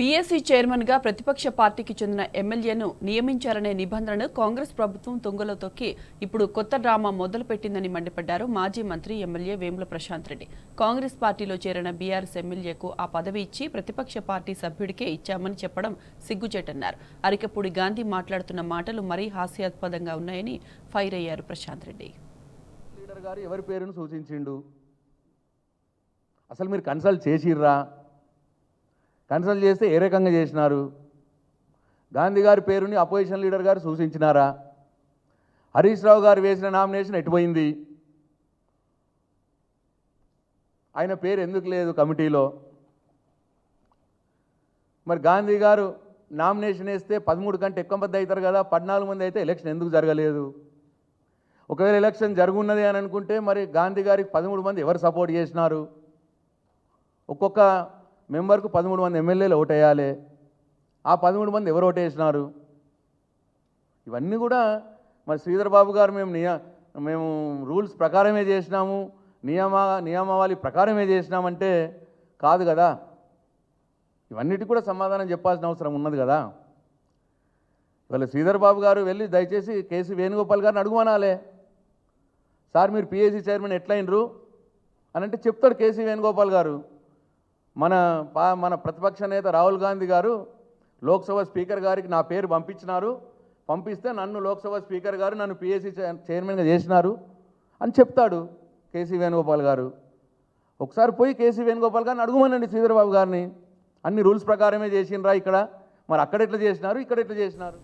PSC చైర్మన్గా ప్రతిపక్ష పార్టీకి చెందిన ఎమ్మెల్యేను నియమించాలనే నిబంధనను కాంగ్రెస్ ప్రభుత్వం తుంగలో తొక్కి ఇప్పుడు కొత్త డ్రామా మొదలుపెట్టిందని మండిపడ్డారు మాజీ మంత్రి ఎమ్మెల్యే వేముల ప్రశాంత్ రెడ్డి. కాంగ్రెస్ పార్టీలో చేరిన బీఆర్ఎస్ ఎమ్మెల్యేకు ఆ పదవి ఇచ్చి ప్రతిపక్ష పార్టీ సభ్యుడికే ఇచ్చామని చెప్పడం సిగ్గుచేటన్నారు. అరికపూడి గాంధీ మాట్లాడుతున్న మాటలు మరీ హాస్యాస్పదంగా ఉన్నాయని ఫైర్ అయ్యారు ప్రశాంత్ రెడ్డి. లీడర్ గారు ఎవరి పేరును సూచించిండు? అసలు మీరు కన్సల్ట్ చేసిర్రా? కన్సల్ట్ చేస్తే ఏ రకంగా చేసినారు? గాంధీ గారి పేరుని అపోజిషన్ లీడర్ గారు సూచించినారా? హరీష్ రావు గారు వేసిన నామినేషన్ ఎటుపోయింది? ఆయన పేరు ఎందుకు లేదు కమిటీలో? మరి గాంధీ గారు నామినేషన్ వేస్తే 13 కంటే ఎక్కువ మంది అవుతారు కదా, 14 మంది అయితే ఎలక్షన్ ఎందుకు జరగలేదు? ఒకవేళ ఎలక్షన్ జరుగున్నది అని అనుకుంటే మరి గాంధీ గారికి 13 మంది ఎవరు సపోర్ట్ చేసినారు? ఒక్కొక్క మెంబర్కు 13 మంది ఎమ్మెల్యేలు ఓటేయాలి. ఆ 13 మంది ఎవరు ఓటేసినారు? ఇవన్నీ కూడా మరి శ్రీధర్ బాబు గారు మేము రూల్స్ ప్రకారమే చేసినాము, నియమావళి ప్రకారమే చేసినామంటే కాదు కదా. ఇవన్నిటికి కూడా సమాధానం చెప్పాల్సిన అవసరం ఉన్నది కదా. ఇవాళ శ్రీధర్ బాబు గారు వెళ్ళి దయచేసి కేసీ వేణుగోపాల్ గారిని అడుగుమనాలే, సార్ మీరు పీఏసీ చైర్మన్ ఎట్లయినరు అని అంటే చెప్తాడు కేసీ వేణుగోపాల్ గారు. మన ప్రతిపక్ష నేత రాహుల్ గాంధీ గారు లోక్సభ స్పీకర్ గారికి నా పేరు పంపిస్తే నన్ను లోక్సభ స్పీకర్ గారు నన్ను పీఏసీ చైర్మన్గా చేసినారు అని చెప్తాడు కేసీ వేణుగోపాల్ గారు. ఒకసారి పోయి కేసీ వేణుగోపాల్ గారిని అడుగుమనండి శ్రీధర్ బాబు గారిని, అన్ని రూల్స్ ప్రకారమే చేసినరా ఇక్కడ, మరి అక్కడ ఎట్లా చేసినారు, ఇక్కడ ఎట్లా చేసినారు?